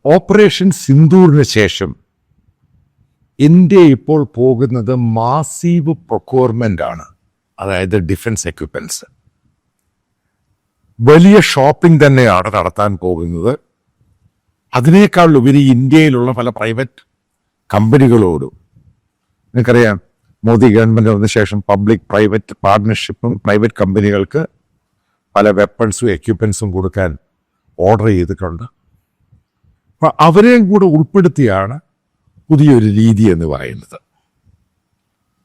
Operation സിന്ദൂറിന് ശേഷം India ഇപ്പോൾ പോകുന്നത് മാസീവ് പ്രൊക്യൂർമെന്റ് ആണ്. അതായത് ഡിഫൻസ് എക്യുപ്മെന്റ്സ് വലിയ ഷോപ്പിംഗ് തന്നെയാണ് നടത്താൻ പോകുന്നത്. അതിനേക്കാൾ ഉപരി ഇന്ത്യയിലുള്ള പല പ്രൈവറ്റ് കമ്പനികളോടും, നിങ്ങൾക്കറിയാം മോദി ഗവൺമെന്റ് വന്ന ശേഷം പബ്ലിക് പ്രൈവറ്റ് പാർട്ട്ണർഷിപ്പും പ്രൈവറ്റ് കമ്പനികൾക്ക് പല വെപ്പൺസും എക്യുപ്മെന്റ്സും കൊടുക്കാൻ ഓർഡർ ചെയ്തിട്ടുണ്ട്. അപ്പൊ അവരെയും കൂടെ ഉൾപ്പെടുത്തിയാണ് പുതിയൊരു രീതി എന്ന് പറയുന്നത്.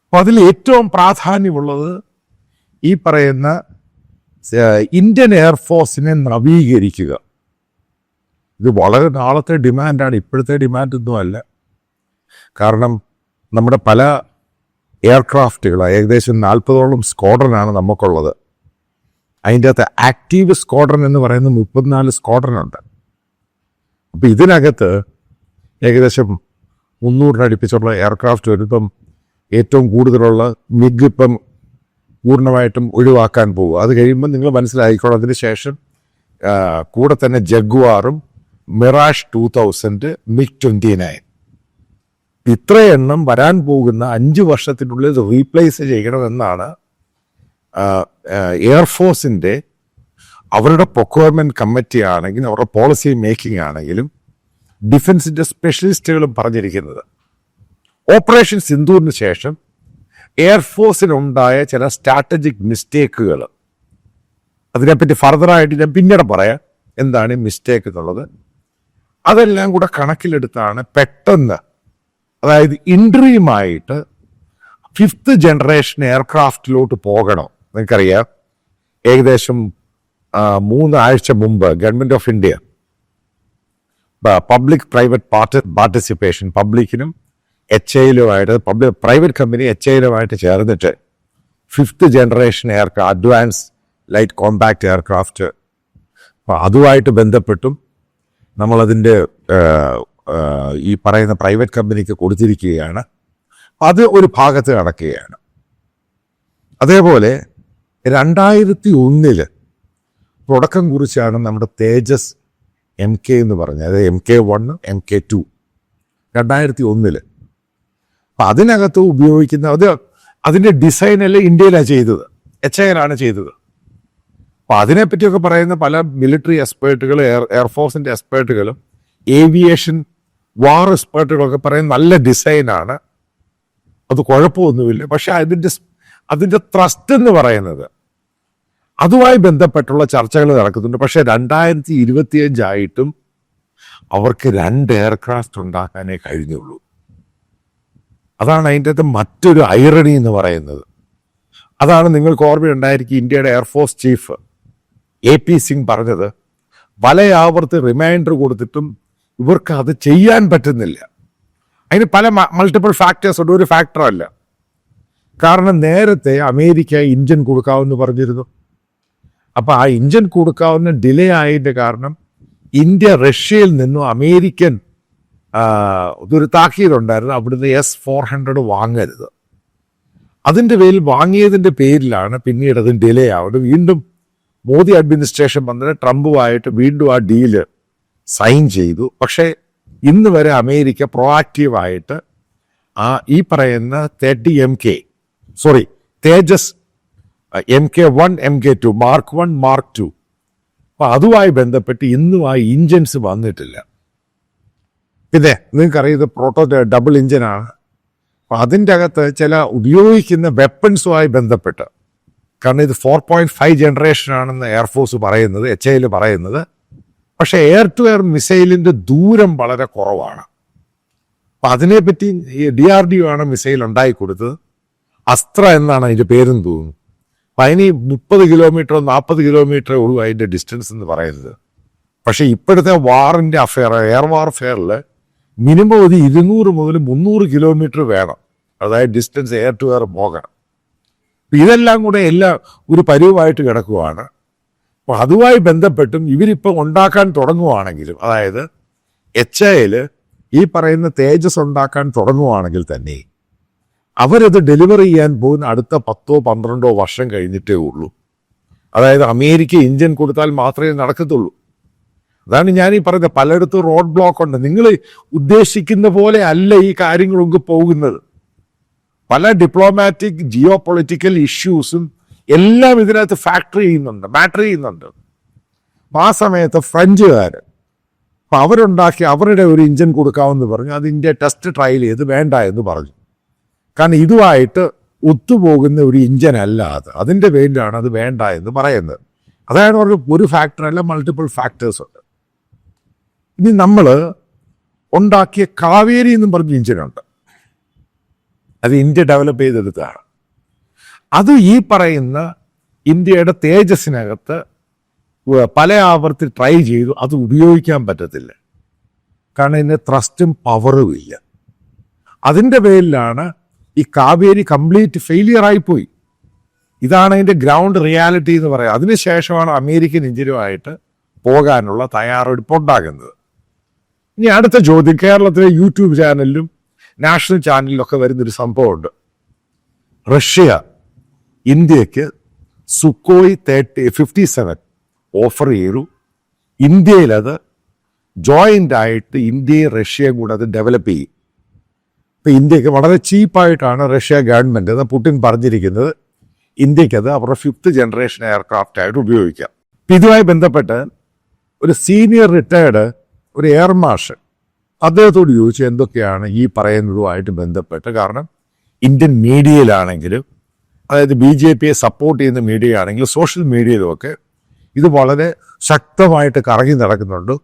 അപ്പൊ അതിൽ ഏറ്റവും പ്രാധാന്യമുള്ളത് ഈ പറയുന്ന ഇന്ത്യൻ എയർഫോഴ്സിനെ നവീകരിക്കുക. ഇത് വളരെ നാളത്തെ ഡിമാൻഡാണ്, ഇപ്പോഴത്തെ ഡിമാൻഡൊന്നും അല്ല. കാരണം നമ്മുടെ പല എയർക്രാഫ്റ്റുകൾ, ഏകദേശം 40ഓളം സ്ക്വാഡ്രനാണ് നമുക്കുള്ളത്. അതിൻ്റെ അകത്ത് ആക്റ്റീവ് സ്ക്വാഡ്രൻ എന്ന് പറയുന്ന 34 സ്ക്വാഡ്രൻ ഉണ്ട്. അപ്പം ഇതിനകത്ത് ഏകദേശം 300-അടുപ്പിച്ചുള്ള എയർക്രാഫ്റ്റ് വരുമ്പം ഏറ്റവും കൂടുതലുള്ള മിഗ് ഇപ്പം പൂർണ്ണമായിട്ടും ഒഴിവാക്കാൻ പോകും. അത് കഴിയുമ്പോൾ നിങ്ങൾ മനസ്സിലായിക്കോളാം. അതിന് ശേഷം കൂടെ തന്നെ ജഗ്വാറും മിറാഷ് 2000, MiG-29 ഇത്ര എണ്ണം വരാൻ പോകുന്ന 5 വർഷത്തിനുള്ളിൽ റീപ്ലേസ് ചെയ്യണമെന്നാണ് എയർഫോഴ്സിൻ്റെ അവരുടെ പ്രൊക്യൂർമെന്റ് കമ്മിറ്റി ആണെങ്കിലും അവരുടെ പോളിസി മേക്കിംഗ് ആണെങ്കിലും ഡിഫൻസിന്റെ സ്പെഷ്യലിസ്റ്റുകളും പറഞ്ഞിരിക്കുന്നത്. ഓപ്പറേഷൻ സിന്ദൂറിന് ശേഷം എയർഫോഴ്സിനുണ്ടായ ചില സ്ട്രാറ്റജിക് മിസ്റ്റേക്കുകൾ, അതിനെപ്പറ്റി ഫർദറായിട്ട് ഞാൻ പിന്നീട് പറയാം എന്താണ് മിസ്റ്റേക്ക് എന്നുള്ളത്. അതെല്ലാം കൂടെ കണക്കിലെടുത്താണ് പെട്ടെന്ന്, അതായത് ഇൻട്രീമായിട്ട് 5th ജനറേഷൻ എയർക്രാഫ്റ്റിലോട്ട് പോകണം. നിങ്ങൾക്കറിയാം ഏകദേശം 3 ആഴ്ച മുമ്പ് government of India public private participation, പബ്ലിക്കിനും HALുമായിട്ട് പ്രൈവറ്റ് കമ്പനി HALുമായിട്ട് ചേർന്നിട്ട് 5th generation advance light compact aircraft, അതുമായിട്ട് ബന്ധപ്പെട്ടും നമ്മളതിൻ്റെ ഈ പറയുന്ന പ്രൈവറ്റ് കമ്പനിക്ക് കൊടുത്തിരിക്കുകയാണ്. അത് ഒരു ഭാഗത്ത് നടക്കുകയാണ്. അതേപോലെ 2001 തുടക്കം കുറിച്ചാണ് നമ്മുടെ തേജസ് MK എന്ന് പറഞ്ഞത്, അതായത് MK1, MK2 2001. അപ്പം അതിനകത്ത് ഉപയോഗിക്കുന്ന അതിൻ്റെ ഡിസൈനെല്ലാം ഇന്ത്യയിലാണ് ചെയ്തത്, HAL ചെയ്തത്. അപ്പം അതിനെപ്പറ്റിയൊക്കെ പറയുന്ന പല മിലിറ്ററി എക്സ്പേർട്ടുകൾ, എയർഫോഴ്സിൻ്റെ എക്സ്പേർട്ടുകളും ഏവിയേഷൻ വാർ എക്സ്പേർട്ടുകളൊക്കെ പറയുന്ന നല്ല ഡിസൈനാണ്, അത് കുഴപ്പമൊന്നുമില്ല. പക്ഷെ അതിൻ്റെ ത്രസ്റ്റ് എന്ന് പറയുന്നത് അതുമായി ബന്ധപ്പെട്ടുള്ള ചർച്ചകൾ നടക്കുന്നുണ്ട്. പക്ഷെ 2025 ആയിട്ടും അവർക്ക് 2 എയർക്രാഫ്റ്റ് ഉണ്ടാക്കാനേ കഴിഞ്ഞുള്ളൂ. അതാണ് അതിൻ്റെ അകത്ത് മറ്റൊരു ഐറണി എന്ന് പറയുന്നത്. അതാണ് നിങ്ങൾക്ക് ഓർമ്മയുണ്ടായിരിക്കും ഇന്ത്യയുടെ എയർഫോഴ്സ് ചീഫ് AP സിംഗ് പറഞ്ഞത്, പലയാവർത്തി റിമൈൻഡർ കൊടുത്തിട്ടും ഇവർക്ക് അത് ചെയ്യാൻ പറ്റുന്നില്ല. അതിന് പല മൾട്ടിപ്പിൾ ഫാക്ടേഴ്സ് ഉണ്ട്, ഒരു ഫാക്ടറല്ല. കാരണം നേരത്തെ അമേരിക്ക ഇഞ്ചൻ കൊടുക്കാമെന്ന് പറഞ്ഞിരുന്നു. അപ്പം ആ ഇഞ്ചൻ കൊടുക്കാവുന്ന ഡിലേ ആയതിൻ്റെ കാരണം ഇന്ത്യ റഷ്യയിൽ നിന്നും അമേരിക്കൻ ഒരു താക്കീതുണ്ടായിരുന്നു, അവിടുന്ന് S-400 വാങ്ങരുത്. അതിൻ്റെ പേരിൽ വാങ്ങിയതിൻ്റെ പേരിലാണ് പിന്നീട് അത് ഡിലേ ആവുന്നത്. വീണ്ടും മോദി അഡ്മിനിസ്ട്രേഷൻ വന്നിട്ട് ട്രംപുമായിട്ട് വീണ്ടും ആ ഡീല് സൈൻ ചെയ്തു. പക്ഷേ ഇന്ന് വരെ അമേരിക്ക പ്രൊആക്റ്റീവായിട്ട് ഈ പറയുന്ന തേജസ് MK1, MK2, Mark 1, Mark 2 അപ്പം അതുമായി ബന്ധപ്പെട്ട് ഇന്നും ആ ഇഞ്ചൻസ് വന്നിട്ടില്ല. പിന്നെ നിങ്ങൾക്കറിയാം ഇത് ഡബിൾ ഇഞ്ചനാണ്. അപ്പം അതിൻ്റെ അകത്ത് ചില ഉപയോഗിക്കുന്ന വെപ്പൺസുമായി ബന്ധപ്പെട്ട്, കാരണം ഇത് 4.5 ജനറേഷൻ ആണെന്ന് എയർഫോഴ്സ് പറയുന്നത്, HAL പറയുന്നത്. പക്ഷേ എയർ ടു എയർ മിസൈലിൻ്റെ ദൂരം വളരെ കുറവാണ്. അപ്പം അതിനെപ്പറ്റി ഈ DRDO ആണ് മിസൈൽ ഉണ്ടാക്കി കൊടുത്തത്. അസ്ത്ര എന്നാണ് അതിൻ്റെ പേരും തോന്നുന്നു. അപ്പം അതിന് 30 കിലോമീറ്ററോ 40 കിലോമീറ്ററേ ഉള്ളൂ അതിൻ്റെ ഡിസ്റ്റൻസ് എന്ന് പറയുന്നത്. പക്ഷേ ഇപ്പോഴത്തെ വാറിൻ്റെ എയർ വാർഫെയറിൽ മിനിമം ഒരു 200 മുതൽ 300 കിലോമീറ്റർ വേണം, അതായത് ഡിസ്റ്റൻസ് എയർ ടു എയർ പോകണം. ഇതെല്ലാം കൂടെ ഒരു പരിവുമായിട്ട് കിടക്കുവാണ്. അപ്പോൾ അതുമായി ബന്ധപ്പെട്ടും ഇവരിപ്പോൾ ഉണ്ടാക്കാൻ തുടങ്ങുവാണെങ്കിലും, അതായത് HAL ഈ പറയുന്ന തേജസ് ഉണ്ടാക്കാൻ തുടങ്ങുവാണെങ്കിൽ തന്നെ അവരത് ഡെലിവർ ചെയ്യാൻ പോകുന്ന അടുത്ത 10-12 വർഷം കഴിഞ്ഞിട്ടേ ഉള്ളൂ. അതായത് അമേരിക്ക ഇഞ്ചൻ കൊടുത്താൽ മാത്രമേ നടക്കത്തുള്ളൂ. അതാണ് ഞാൻ ഈ പറയുന്നത്, പലയിടത്തും റോഡ് ബ്ലോക്ക് ഉണ്ട്. നിങ്ങൾ ഉദ്ദേശിക്കുന്ന പോലെ അല്ല ഈ കാര്യങ്ങളൊക്കെ പോകുന്നത്. പല ഡിപ്ലോമാറ്റിക് ജിയോ പൊളിറ്റിക്കൽ ഇഷ്യൂസും എല്ലാം ഇതിനകത്ത് മാറ്റർ ചെയ്യുന്നുണ്ട്. ആ സമയത്ത് ഫ്രഞ്ചുകാർ അപ്പം അവരുണ്ടാക്കി അവരുടെ ഒരു എഞ്ചിൻ കൊടുക്കാമെന്ന് പറഞ്ഞു. അത് ഇന്ത്യ ടെസ്റ്റ് ട്രയൽ ചെയ്ത് വേണ്ട എന്ന് പറഞ്ഞു. കാരണം ഇതുമായിട്ട് ഒത്തുപോകുന്ന ഒരു എഞ്ചിൻ അല്ല അത്. അതിൻ്റെ പേരിലാണ് അത് വേണ്ട എന്ന് പറയുന്നത്. അതാണ് ഒരു ഫാക്ടറല്ല, മൾട്ടിപ്പിൾ ഫാക്ടേഴ്സ് ഉണ്ട്. ഇനി നമ്മൾ ഉണ്ടാക്കിയ കാവേരി എന്നും പറഞ്ഞ എഞ്ചിനുണ്ട്. അത് ഇന്ത്യ ഡെവലപ്പ് ചെയ്തെടുത്തതാണ്. അത് ഈ പറയുന്ന ഇന്ത്യയുടെ തേജസ്സിനകത്ത് പല ആവർത്തി ട്രൈ ചെയ്തു. അത് ഉപയോഗിക്കാൻ പറ്റത്തില്ല. കാരണം ഇതിന് ത്രസ്റ്റും പവറും ഇല്ല. അതിൻ്റെ പേരിലാണ് ഈ കാവേരി കംപ്ലീറ്റ് ഫെയിലിയർ ആയിപ്പോയി. ഇതാണ് അതിൻ്റെ ഗ്രൗണ്ട് റിയാലിറ്റി എന്ന് പറയുക. അതിനുശേഷമാണ് അമേരിക്കൻ എഞ്ചിനുമായിട്ട് പോകാനുള്ള തയ്യാറെടുപ്പ് ഉണ്ടാകുന്നത്. ഇനി അടുത്ത ചോദ്യം, കേരളത്തിലെ യൂട്യൂബ് ചാനലിലും നാഷണൽ ചാനലിലൊക്കെ വരുന്നൊരു സംഭവമുണ്ട്. റഷ്യ ഇന്ത്യക്ക് സുക്കോയ് 57 ഓഫർ ചെയ്തു. ഇന്ത്യയിലത് ജോയിൻ്റ് ആയിട്ട് ഇന്ത്യയും റഷ്യയും കൂടെ അത് ഡെവലപ്പ് ചെയ്യും. ഇപ്പം ഇന്ത്യക്ക് വളരെ ചീപ്പായിട്ടാണ് റഷ്യ ഗവൺമെൻറ് എന്ന് പുടിൻ പറഞ്ഞിരിക്കുന്നത്. ഇന്ത്യക്കത് അവരുടെ 5th ജനറേഷൻ എയർക്രാഫ്റ്റ് ആയിട്ട് ഉപയോഗിക്കാം. ഇപ്പം ഇതുമായി ബന്ധപ്പെട്ട് ഒരു സീനിയർ റിട്ടയർഡ് ഒരു എയർ മാർഷൽ അദ്ദേഹത്തോട് ചോദിച്ചു എന്തൊക്കെയാണ് ഈ പറയുന്നതുമായിട്ട് ബന്ധപ്പെട്ട്. കാരണം ഇന്ത്യൻ മീഡിയയിലാണെങ്കിലും, അതായത് BJPയെ സപ്പോർട്ട് ചെയ്യുന്ന മീഡിയ ആണെങ്കിലും സോഷ്യൽ മീഡിയയിലുമൊക്കെ ഇത് വളരെ ശക്തമായിട്ട് കറങ്ങി നടക്കുന്നുണ്ട്.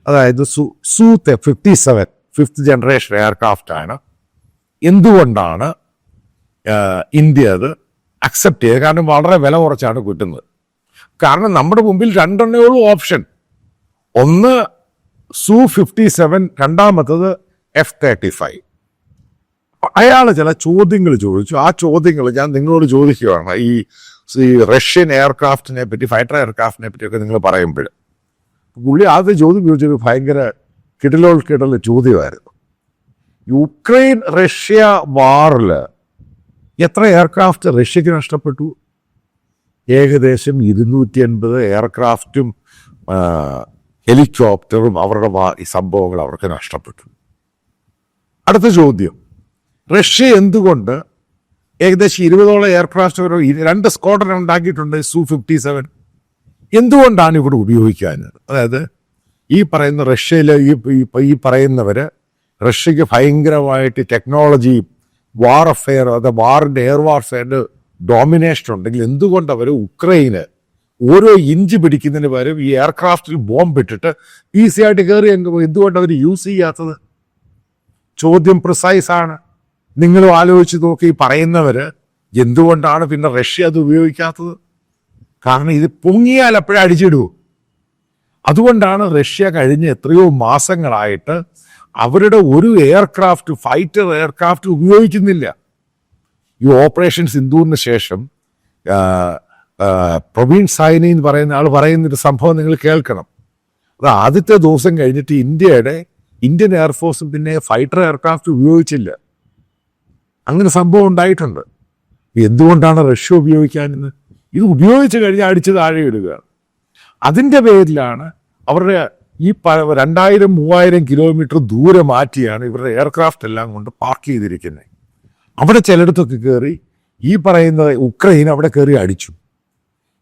അതായത് സു 57 5th ജനറേഷൻ എയർക്രാഫ്റ്റ് ആണ്. എന്തുകൊണ്ടാണ് ഇന്ത്യ അത് അക്സെപ്റ്റ് ചെയ്തത്? കാരണം വളരെ വില കുറച്ചാണ് കിട്ടുന്നത്. കാരണം നമ്മുടെ മുമ്പിൽ രണ്ടെണ്ണേ ഉള്ളൂ ഓപ്ഷൻ. ഒന്ന് സു 57, രണ്ടാമത്തത് F-35. അയാൾ ചില ചോദ്യങ്ങൾ ചോദിച്ചു. ആ ചോദ്യങ്ങൾ ഞാൻ നിങ്ങളോട് ചോദിക്കുകയാണ്. ഈ റഷ്യൻ എയർക്രാഫ്റ്റിനെ പറ്റി, ഫൈറ്റർ എയർക്രാഫ്റ്റിനെ പറ്റിയൊക്കെ നിങ്ങൾ പറയുമ്പോൾ പുള്ളി ആദ്യം ചോദ്യം ചോദിച്ചത് ഭയങ്കര കിടൽ ചോദ്യമായിരുന്നു. യുക്രൈൻ റഷ്യ വാറിൽ എത്ര എയർക്രാഫ്റ്റ് റഷ്യക്ക് നഷ്ടപ്പെട്ടു? ഏകദേശം 250 എയർക്രാഫ്റ്റും ഹെലികോപ്റ്ററും അവരുടെ ഈ സംഭവങ്ങൾ അവർക്ക് നഷ്ടപ്പെട്ടു. അടുത്ത ചോദ്യം, റഷ്യ എന്തുകൊണ്ട് ഏകദേശം 20ഓളം എയർക്രാഫ്റ്റ് 2 സ്ക്വാഡ്രൺ ഉണ്ടാക്കിയിട്ടുണ്ട് സു 57. എന്തുകൊണ്ടാണ് ഇവിടെ ഉപയോഗിക്കാഞ്ഞത്? അതായത് ഈ പറയുന്ന റഷ്യയിലെ ഈ പറയുന്നവർ റഷ്യക്ക് ഭയങ്കരമായിട്ട് ടെക്നോളജി വാർഫെയർ, അത് വാറിൻ്റെ എയർ വാർഫെയറിൻ്റെ ഡോമിനേഷൻ ഉണ്ടെങ്കിൽ എന്തുകൊണ്ട് അവർ ഉക്രൈന് ഓരോ ഇഞ്ച് പിടിക്കുന്നതിന് പകരം ഈ എയർക്രാഫ്റ്റിൽ ബോംബ് ഇട്ടിട്ട് ഈസി ആയിട്ട് കയറി എന്തുകൊണ്ട് അവർ യൂസ് ചെയ്യാത്തത്? ചോദ്യം പ്രിസൈസ് ആണ്. നിങ്ങളും ആലോചിച്ച് നോക്കി പറയുന്നവർ എന്തുകൊണ്ടാണ് പിന്നെ റഷ്യ അത് ഉപയോഗിക്കാത്തത്? കാരണം ഇത് പൊങ്ങിയാൽ അപ്പോഴേ അടിച്ചിടൂ. അതുകൊണ്ടാണ് റഷ്യ കഴിഞ്ഞ എത്രയോ മാസങ്ങളായിട്ട് അവരുടെ ഒരു എയർക്രാഫ്റ്റ്, ഫൈറ്റർ എയർക്രാഫ്റ്റ് ഉപയോഗിക്കുന്നില്ല. ഈ ഓപ്പറേഷൻ സിന്ധൂറിന് ശേഷം പ്രവീൺ സൈനി എന്ന് പറയുന്ന ആൾ പറയുന്നൊരു സംഭവം നിങ്ങൾ കേൾക്കണം. അത് ആദ്യത്തെ ദിവസം കഴിഞ്ഞിട്ട് ഇന്ത്യൻ എയർഫോഴ്സും പിന്നെ ഫൈറ്റർ എയർക്രാഫ്റ്റ് ഉപയോഗിച്ചില്ല. അങ്ങനെ സംഭവം ഉണ്ടായിട്ടുണ്ട്. എന്തുകൊണ്ടാണ് റഷ്യ ഉപയോഗിക്കാനെന്ന്? ഇത് ഉപയോഗിച്ച് കഴിഞ്ഞാൽ അടിച്ച് താഴെ ഇടുകയാണ്. അതിൻ്റെ പേരിലാണ് അവരുടെ ഈ 2000-3000 കിലോമീറ്റർ ദൂരെ മാറ്റിയാണ് ഇവരുടെ എയർക്രാഫ്റ്റ് എല്ലാം കൊണ്ട് പാർക്ക് ചെയ്തിരിക്കുന്നത്. അവിടെ ചിലയിടത്തൊക്കെ കയറി ഈ പറയുന്ന ഉക്രൈൻ അവിടെ കയറി അടിച്ചു.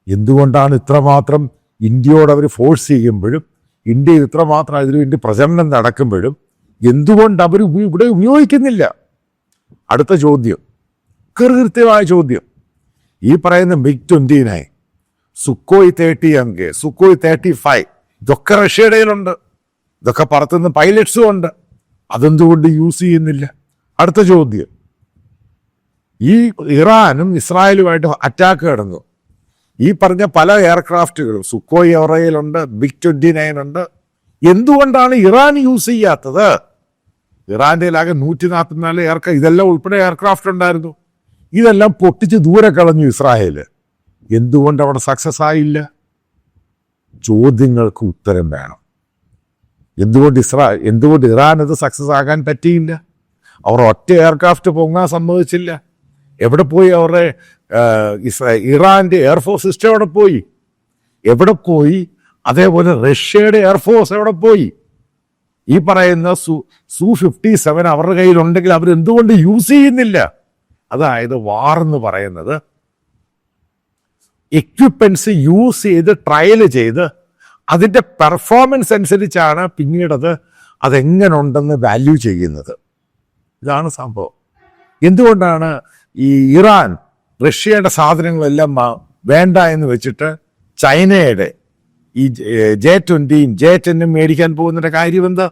എന്തുകൊണ്ടാണ് ഇത്രമാത്രം ഇന്ത്യയോട് അവർ ഫോഴ്സ് ചെയ്യുമ്പോഴും, ഇന്ത്യയിൽ ഇത്രമാത്രം അതിനുവേണ്ടി പ്രചരണം നടക്കുമ്പോഴും എന്തുകൊണ്ട് അവർ ഇവിടെ ഉപയോഗിക്കുന്നില്ല? അടുത്ത ചോദ്യം, കൃത്യമായ ചോദ്യം, ഈ പറയുന്ന MiG-29, സുക്കോയ് 30 സുക്കോയ് 35 ഇതൊക്കെ റഷ്യയുടെ കയ്യിലുണ്ട്. ഇതൊക്കെ പറത്തുന്ന പൈലറ്റ്സും ഉണ്ട്. അതെന്തുകൊണ്ട് യൂസ് ചെയ്യുന്നില്ല? അടുത്ത ചോദ്യം, ഈ ഇറാനും ഇസ്രായേലുമായിട്ട് അറ്റാക്ക് നടന്നു. ഈ പറഞ്ഞ പല എയർക്രാഫ്റ്റുകളും സുക്കോയ് അവരുടെ കയ്യിലുണ്ട്, MiG-29 ഉണ്ട്. എന്തുകൊണ്ടാണ് ഇറാൻ യൂസ് ചെയ്യാത്തത്? ഇറാൻ്റെ ആകെ 144 ഇതെല്ലാം ഉൾപ്പെടെ എയർക്രാഫ്റ്റ് ഉണ്ടായിരുന്നു. ഇതെല്ലാം പൊട്ടിച്ച് ദൂരെ കളഞ്ഞു ഇസ്രായേൽ. എന്തുകൊണ്ട് അവിടെ സക്സസ് ആയില്ല? ചോദ്യങ്ങൾക്ക് ഉത്തരം വേണം. എന്തുകൊണ്ട് ഇറാൻ അത് സക്സസ് ആകാൻ പറ്റിയില്ല? അവർ ഒറ്റ എയർക്രാഫ്റ്റ് പൊങ്ങാൻ സമ്മതിച്ചില്ല. എവിടെ പോയി അവരുടെ ഇറാൻ്റെ എയർഫോഴ്സ് സിസ്റ്റം എവിടെ പോയി? അതേപോലെ റഷ്യയുടെ എയർഫോഴ്സ് എവിടെ പോയി? ഈ പറയുന്ന Su-57 അവരുടെ കയ്യിലുണ്ടെങ്കിൽ അവരെന്തുകൊണ്ട് യൂസ് ചെയ്യുന്നില്ല? അതായത് വാർ എന്ന് പറയുന്നത് എക്യുപ്മെന്റ്സ് യൂസ് ചെയ്ത് ട്രയൽ ചെയ്ത് അതിൻ്റെ പെർഫോമൻസ് അനുസരിച്ചാണ് പിന്നീടത് അതെങ്ങനെ ഉണ്ടെന്ന് വാല്യൂ ചെയ്യുന്നത്. ഇതാണ് സംഭവം. എന്തുകൊണ്ടാണ് ഈ ഇറാൻ റഷ്യയുടെ സാധനങ്ങളെല്ലാം വേണ്ട എന്ന് വെച്ചിട്ട് ചൈനയുടെ ഈ J-20 J-10 മേടിക്കാൻ പോകുന്നതിൻ്റെ കാര്യം എന്താ?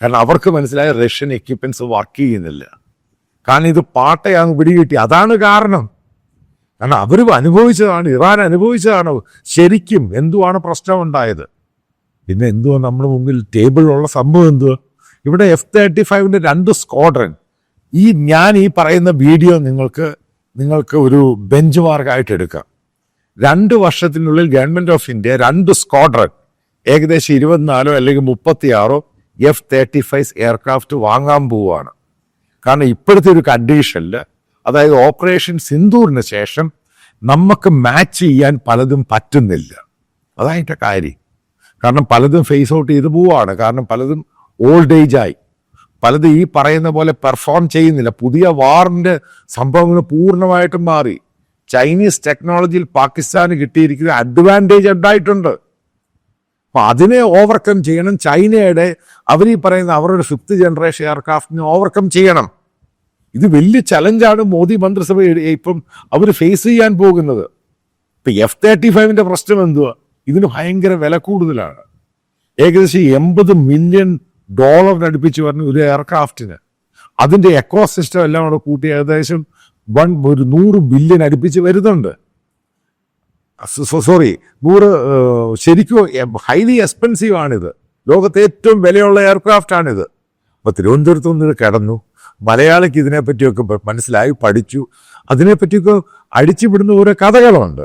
കാരണം അവർക്ക് മനസ്സിലായ റഷ്യൻ എക്യുപ്മെന്റ്സ് വർക്ക് ചെയ്യുന്നില്ല. കാരണം ഇത് പാട്ടയാണ് പിടികിട്ടി. അതാണ് കാരണം. കാരണം അവർ അനുഭവിച്ചതാണ്, ഇറാൻ അനുഭവിച്ചതാണ് ശരിക്കും എന്തുവാണ് പ്രശ്നം ഉണ്ടായത്. പിന്നെ എന്തുവാ നമ്മുടെ മുമ്പിൽ ടേബിളിലുള്ള സംഭവം എന്തുവാ? ഇവിടെ F-35 2 സ്ക്വാഡ്രൻ. ഞാൻ ഈ പറയുന്ന വീഡിയോ നിങ്ങൾക്ക് ഒരു ബെഞ്ച് മാർക്കായിട്ട് എടുക്കാം. 2 വർഷത്തിനുള്ളിൽ ഗവൺമെന്റ് ഓഫ് ഇന്ത്യ 2 സ്ക്വാഡ്രൻ ഏകദേശം 24 അല്ലെങ്കിൽ 36 F-35 എയർക്രാഫ്റ്റ് വാങ്ങാൻ പോവുകയാണ്. കാരണം ഇപ്പോഴത്തെ ഒരു കണ്ടീഷനിൽ, അതായത് ഓപ്പറേഷൻ സിന്ദൂറിന് ശേഷം നമുക്ക് മാച്ച് ചെയ്യാൻ പലതും പറ്റുന്നില്ല. അതായിട്ട് കാര്യം. കാരണം പലതും ഫേസ് ഔട്ട് ചെയ്ത് പോവുകയാണ്. കാരണം പലതും ഓൾഡ് ഏജ് ആയി, പലതും ഈ പറയുന്ന പോലെ പെർഫോം ചെയ്യുന്നില്ല. പുതിയ വാറിന്റെ സംഭവങ്ങൾ പൂർണ്ണമായിട്ടും മാറി. ചൈനീസ് ടെക്നോളജിയിൽ പാകിസ്ഥാന് കിട്ടിയിരിക്കുന്ന അഡ്വാൻറ്റേജ് ഉണ്ടായിട്ടുണ്ട്. അപ്പൊ അതിനെ ഓവർകം ചെയ്യണം. ചൈനയുടെ അവർ ഈ പറയുന്ന അവരുടെ 5th ജനറേഷൻ എയർക്രാഫ്റ്റിനെ ഓവർകം ചെയ്യണം. ഇത് വലിയ ചലഞ്ചാണ് മോദി മന്ത്രിസഭ ഇപ്പം അവർ ഫേസ് ചെയ്യാൻ പോകുന്നത്. ഇപ്പൊ F-35 പ്രശ്നം എന്തുവാ? ഇതിന് ഭയങ്കര വില കൂടുതലാണ്. ഏകദേശം $80 മില്യൺ അടുപ്പിച്ച് പറഞ്ഞ ഒരു എയർക്രാഫ്റ്റിന്. അതിന്റെ എക്കോസിസ്റ്റം എല്ലാം കൂടെ കൂട്ടി ഏകദേശം 100 ബില്യൺ അടുപ്പിച്ച് വരുന്നുണ്ട്. ശരിക്കും ഹൈലി എക്സ്പെൻസീവ് ആണിത്. ലോകത്തെ ഏറ്റവും വിലയുള്ള എയർക്രാഫ്റ്റ് ആണിത്. അപ്പൊ തിരുവനന്തപുരത്ത് നിന്ന് ഇത് കിടന്നു. മലയാളിക്ക് ഇതിനെപ്പറ്റിയൊക്കെ മനസ്സിലായി, പഠിച്ചു. അതിനെപ്പറ്റിയൊക്കെ അടിച്ചുവിടുന്ന ഓരോ കഥകളുണ്ട്.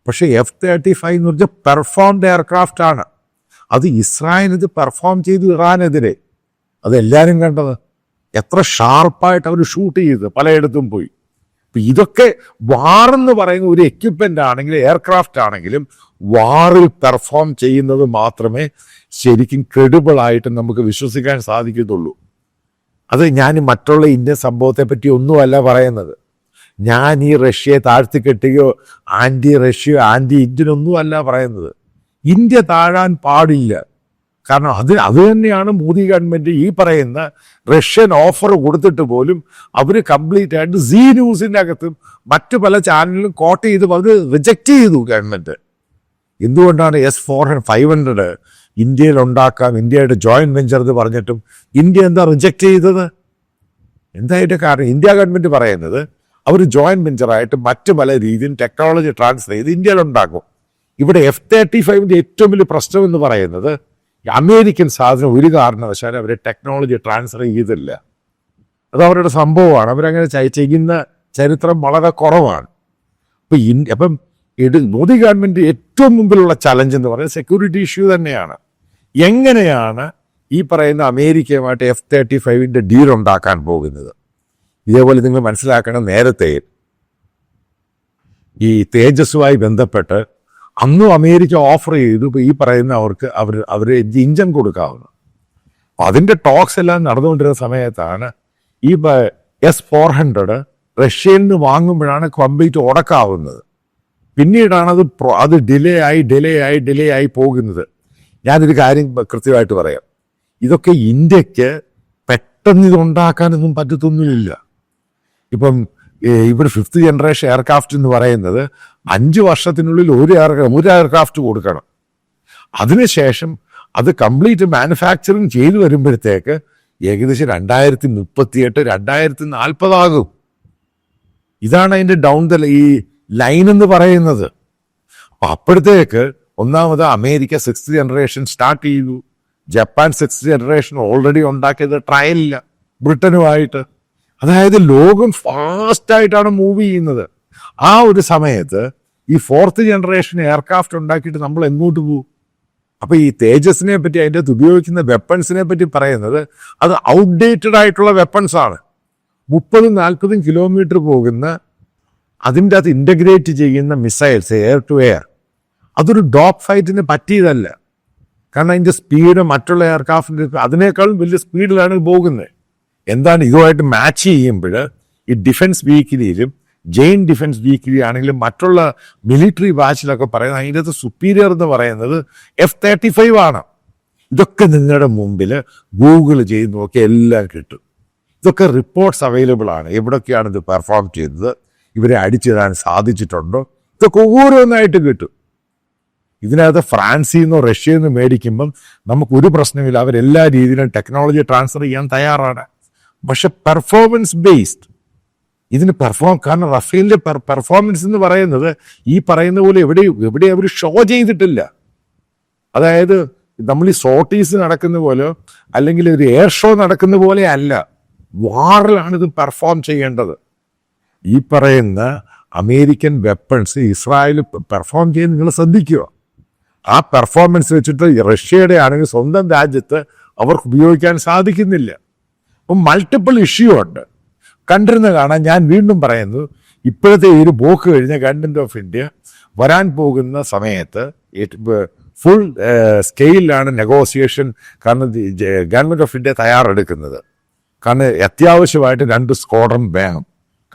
പക്ഷെ F-35 എന്ന് പറഞ്ഞാൽ പെർഫോംഡ് എയർക്രാഫ്റ്റ് ആണ്. അത് ഇസ്രായേലിത് പെർഫോം ചെയ്തു ഇറാനെതിരെ. അതെല്ലാവരും കണ്ടത്. എത്ര ഷാർപ്പായിട്ട് അവർ ഷൂട്ട് ചെയ്ത് പലയിടത്തും പോയി. അപ്പൊ ഇതൊക്കെ വാറെന്ന് പറയുന്ന ഒരു എക്യുപ്മെന്റ് ആണെങ്കിലും എയർക്രാഫ്റ്റ് ആണെങ്കിലും വാറിൽ പെർഫോം ചെയ്യുന്നത് മാത്രമേ ശരിക്കും ക്രെഡിബിൾ ആയിട്ട് നമുക്ക് വിശ്വസിക്കാൻ സാധിക്കത്തുള്ളൂ. അത് ഞാൻ മറ്റുള്ള ഇന്ത്യൻ സംഭവത്തെ പറ്റി ഒന്നുമല്ല പറയുന്നത്. ഞാൻ ഈ റഷ്യയെ താഴ്ത്തിക്കെട്ടുകയോ ആന്റി റഷ്യ ആന്റി ഇന്ത്യൻ ഒന്നുമല്ല പറയുന്നത്. ഇന്ത്യ താഴാൻ പാടില്ല. കാരണം അത് തന്നെയാണ് മോദി ഗവൺമെന്റ് ഈ പറയുന്ന റഷ്യൻ ഓഫർ കൊടുത്തിട്ട് പോലും അവർ കംപ്ലീറ്റ് ആയിട്ട് സീ ന്യൂസിന്റെ അകത്തും മറ്റു പല ചാനലിലും കോട്ട് ചെയ്ത് അവർ റിജക്റ്റ് ചെയ്തു ഗവൺമെന്റ്. എന്തുകൊണ്ടാണ് S-500 ഇന്ത്യയിൽ ഉണ്ടാക്കാം, ഇന്ത്യയുടെ ജോയിന്റ് വെഞ്ചർ എന്ന് പറഞ്ഞിട്ടും ഇന്ത്യ എന്താ റിജക്റ്റ് ചെയ്തത്? എന്തായിട്ട് കാരണം? ഇന്ത്യ ഗവൺമെന്റ് പറയുന്നത് അവർ ജോയിന്റ് വെഞ്ചറായിട്ട് മറ്റു പല രീതിയിൽ ടെക്നോളജി ട്രാൻസ്ഫർ ചെയ്ത് ഇന്ത്യയിൽ ഉണ്ടാക്കും. ഇവിടെ F-35 ഏറ്റവും വലിയ പ്രശ്നം എന്ന് പറയുന്നത് അമേരിക്കൻ സാധനം ഒരു കാരണവശാലും അവരെ ടെക്നോളജി ട്രാൻസ്ഫർ ചെയ്തില്ല. അത് അവരുടെ സംഭവമാണ്. അവരങ്ങനെ ചെയ്യുന്ന ചരിത്രം വളരെ കുറവാണ്. അപ്പം മോദി ഗവൺമെന്റ് ഏറ്റവും മുമ്പിലുള്ള ചലഞ്ച് എന്ന് പറയുന്നത് സെക്യൂരിറ്റി ഇഷ്യൂ തന്നെയാണ്. എങ്ങനെയാണ് ഈ പറയുന്ന അമേരിക്കയുമായിട്ട് F-35 ഡീൽ ഉണ്ടാക്കാൻ പോകുന്നത്? ഇതേപോലെ നിങ്ങൾ മനസ്സിലാക്കണം, നേരത്തെ ഈ തേജസ്സുമായി ബന്ധപ്പെട്ട് അന്നും അമേരിക്ക ഓഫർ ചെയ്തു ഈ പറയുന്ന അവർ ഇഞ്ചൻ കൊടുക്കാവുന്നു. അതിന്റെ ടോക്സ് എല്ലാം നടന്നുകൊണ്ടിരുന്ന സമയത്താണ് ഈ S-400 റഷ്യയിൽ നിന്ന് വാങ്ങുമ്പോഴാണ് കംപ്ലീറ്റ് ഉടക്കാവുന്നത്. പിന്നീടാണ് അത് ഡിലേ ആയി പോകുന്നത്. ഞാനൊരു കാര്യം കൃത്യമായിട്ട് പറയാം. ഇതൊക്കെ ഇന്ത്യക്ക് പെട്ടെന്ന് ഇതുണ്ടാക്കാനൊന്നും പറ്റത്തൊന്നുമില്ല. ഇപ്പം ഇവിടെ 5th ജനറേഷൻ എയർക്രാഫ്റ്റ് എന്ന് പറയുന്നത് 5 വർഷത്തിനുള്ളിൽ ഒരു എയർക്രാഫ്റ്റ് കൊടുക്കണം. അതിനുശേഷം അത് കംപ്ലീറ്റ് മാനുഫാക്ചറിങ് ചെയ്തു വരുമ്പോഴത്തേക്ക് ഏകദേശം 2038 2040 ആകും. ഇതാണ് അതിന്റെ ഈ ലൈൻ എന്ന് പറയുന്നത്. അപ്പൊ അപ്പോഴത്തേക്ക് ഒന്നാമത് അമേരിക്ക 6th ജനറേഷൻ സ്റ്റാർട്ട് ചെയ്തു. ജപ്പാൻ 6th ജനറേഷൻ ഓൾറെഡി ഉണ്ടാക്കിയത് ട്രയലില്ല ബ്രിട്ടനുമായിട്ട്. അതായത് ലോകം ഫാസ്റ്റായിട്ടാണ് മൂവ് ചെയ്യുന്നത്. ആ ഒരു സമയത്ത് ഈ 4th ജനറേഷൻ എയർക്രാഫ്റ്റ് ഉണ്ടാക്കിയിട്ട് നമ്മൾ എങ്ങോട്ട് പോകും? അപ്പൊ ഈ തേജസിനെ പറ്റി അതിൻ്റെ അകത്ത് ഉപയോഗിക്കുന്ന വെപ്പൺസിനെ പറ്റി പറയുന്നത് അത് ഔട്ട്ഡേറ്റഡ് ആയിട്ടുള്ള വെപ്പൺസ് ആണ്. 30-40 കിലോമീറ്റർ പോകുന്ന അതിൻ്റെ അകത്ത് ഇൻ്റഗ്രേറ്റ് ചെയ്യുന്ന മിസൈൽസ് എയർ ടു എയർ, അതൊരു ഡോഗ് ഫൈറ്റിന് പറ്റിയതല്ല. കാരണം അതിൻ്റെ സ്പീഡ് മറ്റുള്ള എയർക്രാഫ്റ്റിൻ്റെ അതിനേക്കാളും വലിയ സ്പീഡിലാണ് ഇത് പോകുന്നത്. എന്താണ് ഇതുമായിട്ട് മാച്ച് ചെയ്യുമ്പോൾ ഈ ഡിഫൻസ് വീക്കിലിയിലും ജെയിൻ ഡിഫൻസ് വീക്കിലി ആണെങ്കിലും മറ്റുള്ള മിലിറ്ററി ബാച്ചിലൊക്കെ പറയുന്നത് അതിൻ്റെ അകത്ത് സുപ്പീരിയർ എന്ന് പറയുന്നത് F-35 ആണ്. ഇതൊക്കെ നിങ്ങളുടെ മുമ്പിൽ ഗൂഗിൾ ചെയ്ത് നോക്കി എല്ലാം കിട്ടും. ഇതൊക്കെ റിപ്പോർട്ട്സ് അവൈലബിൾ ആണ്. എവിടൊക്കെയാണ് ഇത് പെർഫോം ചെയ്തത്, ഇവരെ അടിച്ചിടാൻ സാധിച്ചിട്ടുണ്ടോ, ഇതൊക്കെ ഓരോന്നായിട്ട് കിട്ടും. ഇതിനകത്ത് ഫ്രാൻസിൽ നിന്നോ റഷ്യയിൽ നിന്നോ മേടിക്കുമ്പം നമുക്കൊരു പ്രശ്നമില്ല, അവരെല്ലാ രീതിയിലും ടെക്നോളജി ട്രാൻസ്ഫർ ചെയ്യാൻ തയ്യാറാണ്. പക്ഷെ പെർഫോമൻസ് ബേസ്ഡ് ഇതിന് കാരണം റഫേലിന്റെ പെർഫോമൻസ് എന്ന് പറയുന്നത് ഈ പറയുന്ന പോലെ എവിടെ അവർ ഷോ ചെയ്തിട്ടില്ല. അതായത് നമ്മൾ ഈ സോട്ടീസ് നടക്കുന്ന പോലെ അല്ലെങ്കിൽ ഒരു എയർ ഷോ നടക്കുന്ന പോലെ അല്ല, വാറിലാണ് ഇത് പെർഫോം ചെയ്യേണ്ടത്. ഈ പറയുന്ന അമേരിക്കൻ വെപ്പൺസ് ഇസ്രായേൽ പെർഫോം ചെയ്യാൻ നിങ്ങൾ ശ്രദ്ധിക്കുക. ആ പെർഫോമൻസ് വെച്ചിട്ട് റഷ്യയുടെ ആണെങ്കിൽ സ്വന്തം രാജ്യത്ത് അവർക്ക് ഉപയോഗിക്കാൻ സാധിക്കുന്നില്ല. അപ്പം മൾട്ടിപ്പിൾ ഇഷ്യൂ ഉണ്ട്. കണ്ടിരുന്ന കാണാൻ ഞാൻ വീണ്ടും പറയുന്നു, ഇപ്പോഴത്തെ ഒരു പോക്ക് കഴിഞ്ഞ ഗവൺമെൻറ് ഓഫ് ഇന്ത്യ വരാൻ പോകുന്ന സമയത്ത് ഫുൾ സ്കെയിലാണ് നെഗോസിയേഷൻ. കാരണം ഗവൺമെൻറ് ഓഫ് ഇന്ത്യ തയ്യാറെടുക്കുന്നത്. കാരണം അത്യാവശ്യമായിട്ട് 2 സ്ക്വാഡ്രൺ വേണം.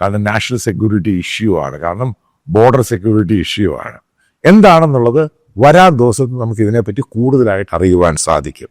കാരണം നാഷണൽ സെക്യൂരിറ്റി ഇഷ്യൂ ആണ്, കാരണം ബോർഡർ സെക്യൂരിറ്റി ഇഷ്യൂ ആണ്. എന്താണെന്നുള്ളത് വരാൻ ദിവസത്തിൽ നമുക്ക് ഇതിനെപ്പറ്റി കൂടുതലായിട്ട് അറിയുവാൻ സാധിക്കും.